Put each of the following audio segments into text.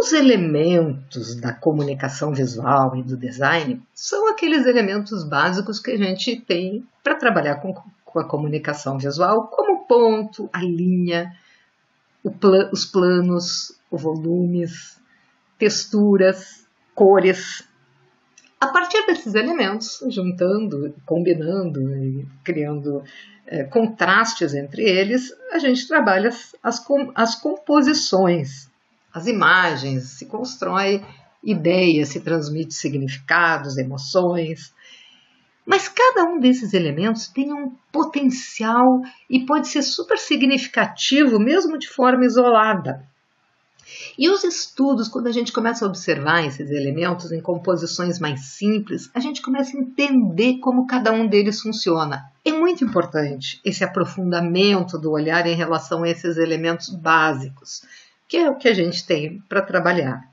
Os elementos da comunicação visual e do design são aqueles elementos básicos que a gente tem para trabalhar com a comunicação visual, como o ponto, a linha, os planos, os volumes, texturas, cores. A partir desses elementos, juntando, combinando e criando contrastes entre eles, a gente trabalha as composições, as imagens, se constrói ideias, se transmite significados, emoções. Mas cada um desses elementos tem um potencial e pode ser super significativo, mesmo de forma isolada. E os estudos, quando a gente começa a observar esses elementos em composições mais simples, a gente começa a entender como cada um deles funciona. É muito importante esse aprofundamento do olhar em relação a esses elementos básicos, que é o que a gente tem para trabalhar.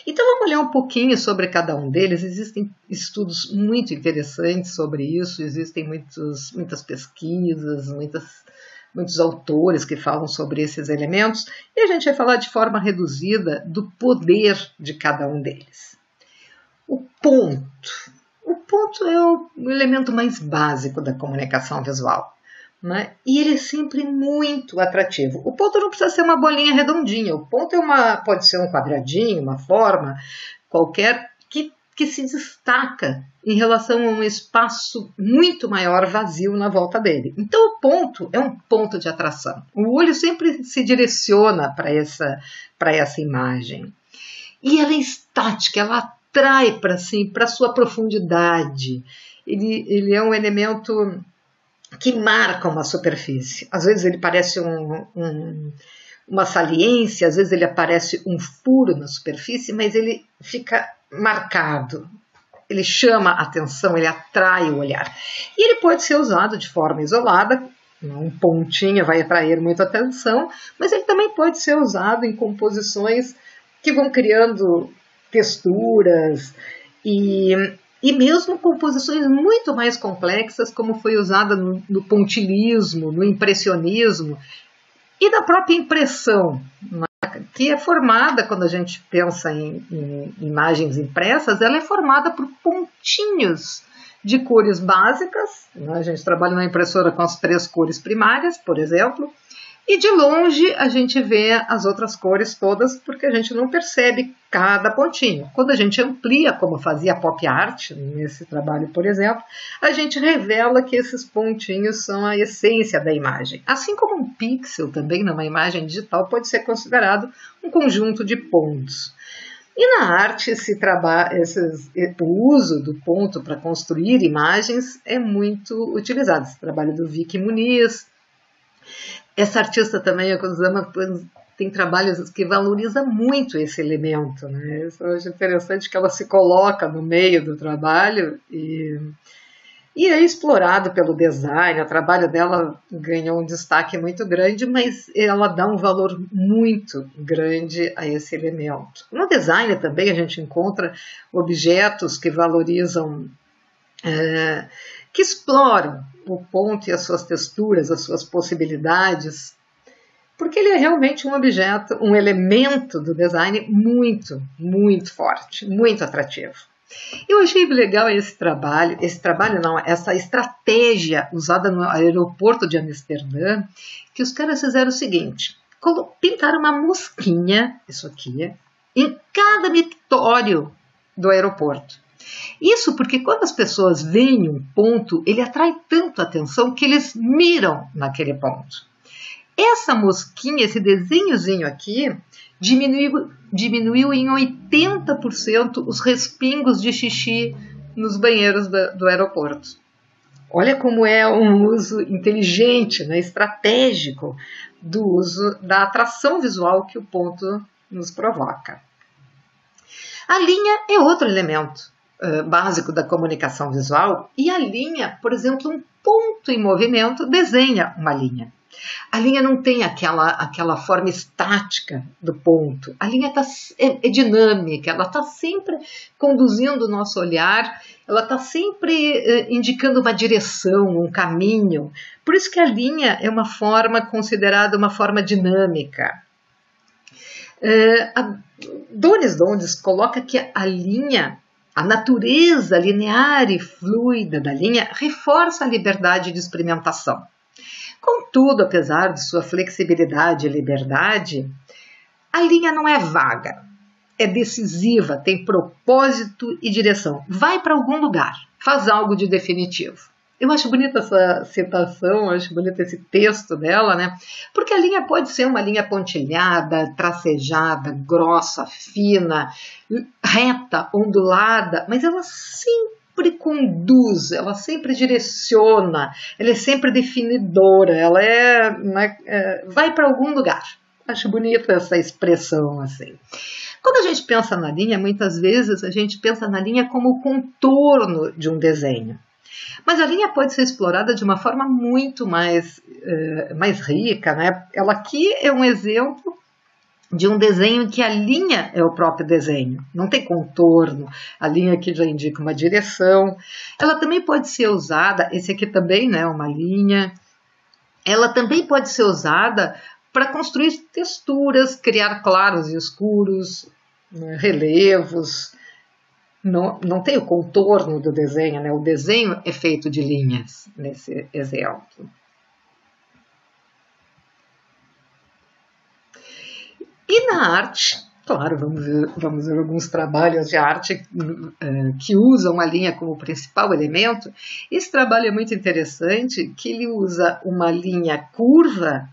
Então vamos olhar um pouquinho sobre cada um deles. Existem estudos muito interessantes sobre isso, existem muitas pesquisas, muitos autores que falam sobre esses elementos, e a gente vai falar de forma reduzida do poder de cada um deles. O ponto é o elemento mais básico da comunicação visual, né? E ele é sempre muito atrativo. O ponto não precisa ser uma bolinha redondinha, o ponto pode ser um quadradinho, uma forma qualquer que se destaca em relação a um espaço muito maior vazio na volta dele. Então o ponto é um ponto de atração. O olho sempre se direciona para essa imagem. E ela é estática, ela atrai para si, para sua profundidade. Ele é um elemento que marca uma superfície. Às vezes ele parece uma saliência, às vezes ele aparece um furo na superfície, mas ele fica marcado. Ele chama a atenção, ele atrai o olhar. E ele pode ser usado de forma isolada, um pontinho vai atrair muita atenção, mas ele também pode ser usado em composições que vão criando texturas e mesmo composições muito mais complexas, como foi usada no pontilhismo, no impressionismo e na própria impressão, que é formada, quando a gente pensa em imagens impressas, ela é formada por pontinhos de cores básicas, né? A gente trabalha na impressora com as 3 cores primárias, por exemplo, e de longe a gente vê as outras cores todas, porque a gente não percebe cada pontinho. Quando a gente amplia, como fazia a pop art, nesse trabalho, por exemplo, a gente revela que esses pontinhos são a essência da imagem. Assim como um pixel também, numa imagem digital, pode ser considerado um conjunto de pontos. E na arte, o uso do ponto para construir imagens é muito utilizado. Esse trabalho do Vicky Muniz. Essa artista também, a Kusama, tem trabalhos que valoriza muito esse elemento, né? Eu acho interessante que ela se coloca no meio do trabalho e é explorado pelo design. O trabalho dela ganhou um destaque muito grande, mas ela dá um valor muito grande a esse elemento. No design também a gente encontra objetos que valorizam, que exploram o ponto e as suas texturas, as suas possibilidades, porque ele é realmente um objeto, um elemento do design muito, muito forte, muito atrativo. Eu achei legal essa estratégia usada no aeroporto de Amsterdã, que os caras fizeram o seguinte: pintaram uma mosquinha, isso aqui, em cada mictório do aeroporto. Isso porque quando as pessoas veem um ponto, ele atrai tanto a atenção que eles miram naquele ponto. Essa mosquinha, esse desenhozinho aqui, diminuiu em 80% os respingos de xixi nos banheiros do aeroporto. Olha como é um uso inteligente, né, estratégico do uso da atração visual que o ponto nos provoca. A linha é outro elemento básico da comunicação visual, e a linha, por exemplo, um ponto em movimento desenha uma linha. A linha não tem aquela forma estática do ponto. A linha é dinâmica, ela está sempre conduzindo o nosso olhar, ela está sempre indicando uma direção, um caminho. Por isso que a linha é uma forma considerada uma forma dinâmica. Donis Dondes coloca que a linha, a natureza linear e fluida da linha reforça a liberdade de experimentação. Contudo, apesar de sua flexibilidade e liberdade, a linha não é vaga, é decisiva, tem propósito e direção. Vai para algum lugar, faz algo de definitivo. Eu acho bonita essa citação, acho bonito esse texto dela, né? Porque a linha pode ser uma linha pontilhada, tracejada, grossa, fina, reta, ondulada, mas ela sempre conduz, ela sempre direciona, ela é sempre definidora, ela vai para algum lugar. Acho bonita essa expressão assim. Quando a gente pensa na linha, muitas vezes a gente pensa na linha como o contorno de um desenho. Mas a linha pode ser explorada de uma forma muito mais rica, né? Ela aqui é um exemplo de um desenho em que a linha é o próprio desenho, não tem contorno, a linha aqui já indica uma direção. Ela também pode ser usada, esse aqui também, né, uma linha, ela também pode ser usada para construir texturas, criar claros e escuros, né, relevos. Não tem o contorno do desenho, né? O desenho é feito de linhas, nesse exemplo. E na arte, claro, vamos ver alguns trabalhos de arte que usam a linha como principal elemento. Esse trabalho é muito interessante, que ele usa uma linha curva,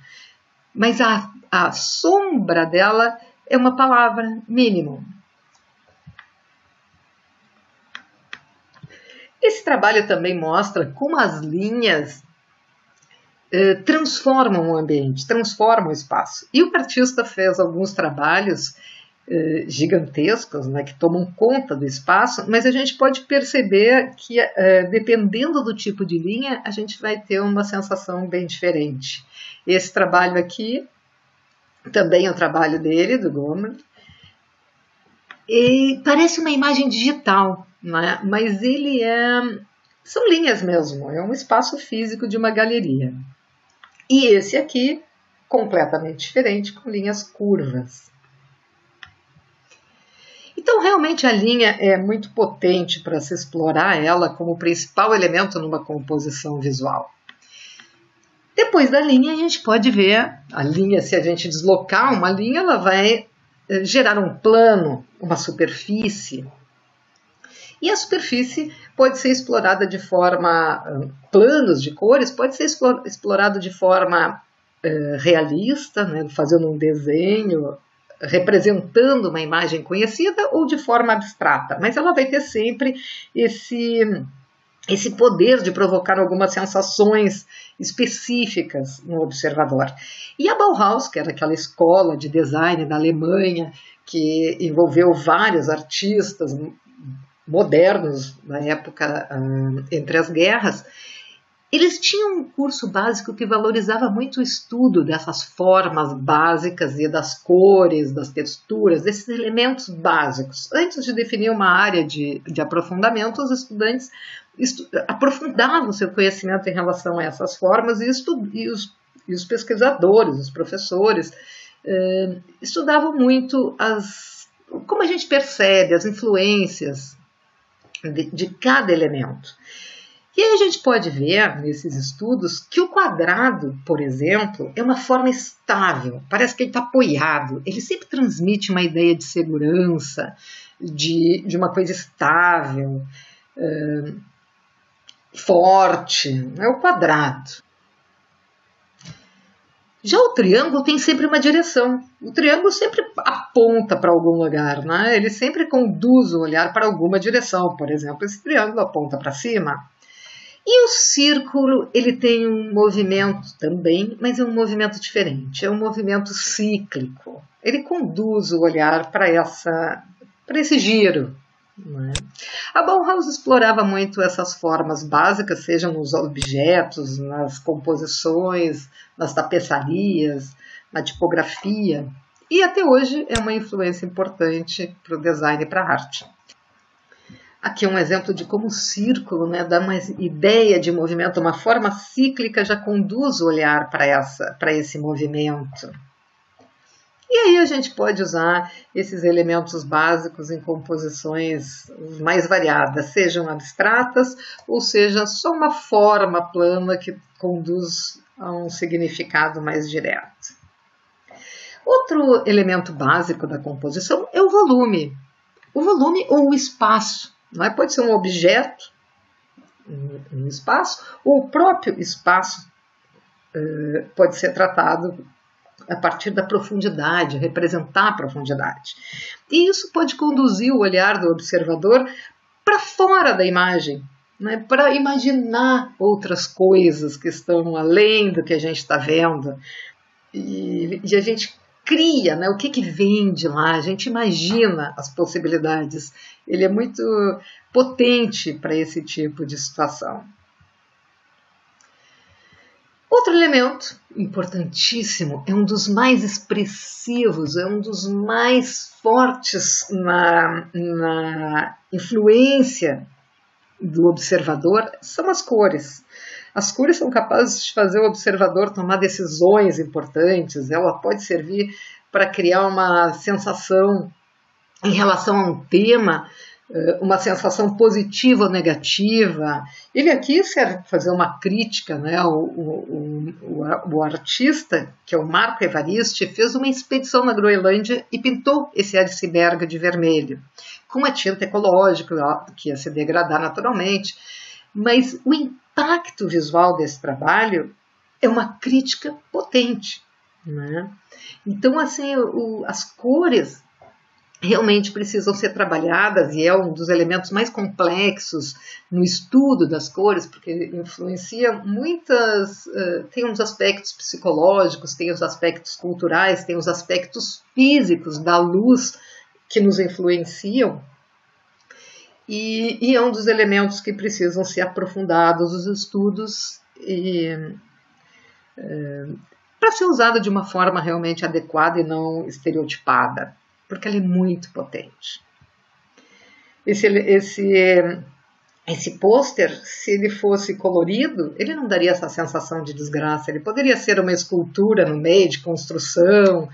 mas a sombra dela é uma palavra, mínimo. Esse trabalho também mostra como as linhas transformam o ambiente, transformam o espaço. E o artista fez alguns trabalhos gigantescos, né, que tomam conta do espaço, mas a gente pode perceber que, dependendo do tipo de linha, a gente vai ter uma sensação bem diferente. Esse trabalho aqui, também é o trabalho dele, do Gomer, e parece uma imagem digital, né? Mas ele são linhas mesmo, é um espaço físico de uma galeria. E esse aqui, completamente diferente, com linhas curvas. Então, realmente, a linha é muito potente para se explorar ela como principal elemento numa composição visual. Depois da linha, a gente pode ver a linha, se a gente deslocar uma linha, ela vai gerar um plano, uma superfície. E a superfície pode ser explorada de forma, planos de cores, pode ser explorado de forma realista, né, fazendo um desenho, representando uma imagem conhecida, ou de forma abstrata, mas ela vai ter sempre esse poder de provocar algumas sensações específicas no observador. E a Bauhaus, que era aquela escola de design da Alemanha, que envolveu vários artistas modernos na época entre as guerras, eles tinham um curso básico que valorizava muito o estudo dessas formas básicas e das cores, das texturas, desses elementos básicos. Antes de definir uma área de aprofundamento, os estudantes aprofundavam seu conhecimento em relação a essas formas e os pesquisadores, os professores, estudavam muito como a gente percebe as influências de cada elemento. E aí a gente pode ver nesses estudos que o quadrado, por exemplo, é uma forma estável, parece que ele está apoiado, ele sempre transmite uma ideia de segurança, de uma coisa estável, forte, é o quadrado. Já o triângulo tem sempre uma direção. O triângulo sempre aponta para algum lugar, né? Ele sempre conduz o olhar para alguma direção. Por exemplo, esse triângulo aponta para cima. E o círculo, ele tem um movimento também, mas é um movimento diferente. É um movimento cíclico. Ele conduz o olhar para esse giro. Né? A Bauhaus explorava muito essas formas básicas, sejam nos objetos, nas composições, nas tapeçarias, na tipografia, e até hoje é uma influência importante para o design e para a arte. Aqui é um exemplo de como o círculo, né, dá uma ideia de movimento, uma forma cíclica já conduz o olhar para esse movimento. E aí a gente pode usar esses elementos básicos em composições mais variadas, sejam abstratas ou seja só uma forma plana que conduz a um significado mais direto. Outro elemento básico da composição é o volume. O volume ou o espaço. Não é? Pode ser um objeto, um espaço, ou o próprio espaço pode ser tratado a partir da profundidade, representar a profundidade. E isso pode conduzir o olhar do observador para fora da imagem, né, para imaginar outras coisas que estão além do que a gente está vendo. E a gente cria, né, o que vem de lá, a gente imagina as possibilidades. Ele é muito potente para esse tipo de situação. Outro elemento importantíssimo, é um dos mais expressivos, é um dos mais fortes na influência do observador, são as cores. As cores são capazes de fazer o observador tomar decisões importantes, ela pode servir para criar uma sensação em relação a um tema, uma sensação positiva ou negativa. Ele aqui serve para fazer uma crítica, né? O artista, que é o Marco Evaristi, fez uma expedição na Groenlândia e pintou esse iceberg de vermelho, com uma tinta ecológica, que ia se degradar naturalmente. Mas o impacto visual desse trabalho é uma crítica potente, né? Então, assim, as cores realmente precisam ser trabalhadas e é um dos elementos mais complexos no estudo das cores, porque influencia tem uns aspectos psicológicos, tem os aspectos culturais, tem os aspectos físicos da luz que nos influenciam, e é um dos elementos que precisam ser aprofundados os estudos para ser usado de uma forma realmente adequada e não estereotipada, porque ela é muito potente. Esse pôster, se ele fosse colorido, ele não daria essa sensação de desgraça. Ele poderia ser uma escultura no meio de construção,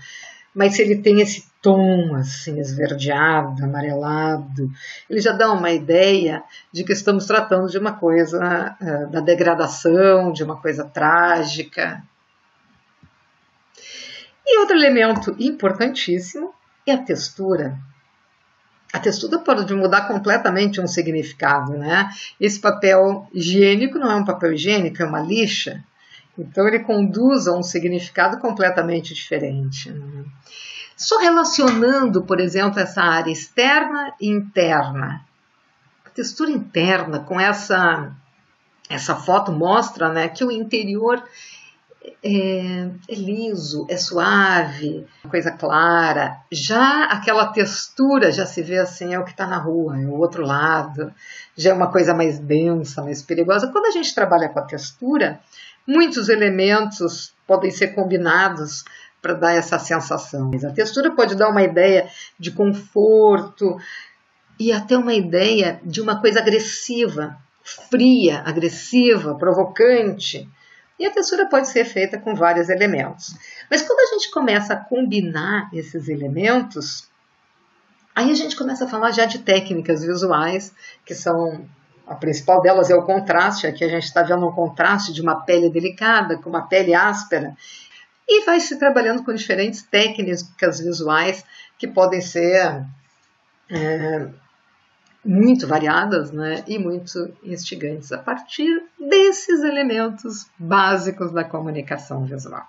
mas se ele tem esse tom assim, esverdeado, amarelado, ele já dá uma ideia de que estamos tratando de uma coisa da degradação, de uma coisa trágica. E outro elemento importantíssimo é a textura. A textura pode mudar completamente um significado, né? Esse papel higiênico não é um papel higiênico, é uma lixa. Então ele conduz a um significado completamente diferente, né? Só relacionando, por exemplo, essa área externa e interna. A textura interna, com essa foto mostra, né, que o interior é liso, é suave, coisa clara. Já aquela textura já se vê assim, é o que está na rua, é o outro lado, já é uma coisa mais densa, mais perigosa. Quando a gente trabalha com a textura, muitos elementos podem ser combinados para dar essa sensação. A textura pode dar uma ideia de conforto e até uma ideia de uma coisa agressiva, fria, agressiva, provocante. E a textura pode ser feita com vários elementos. Mas quando a gente começa a combinar esses elementos, aí a gente começa a falar já de técnicas visuais, que são, a principal delas é o contraste. Aqui a gente está vendo um contraste de uma pele delicada com uma pele áspera. E vai se trabalhando com diferentes técnicas visuais que podem ser muito variadas, né, e muito instigantes a partir desses elementos básicos da comunicação visual.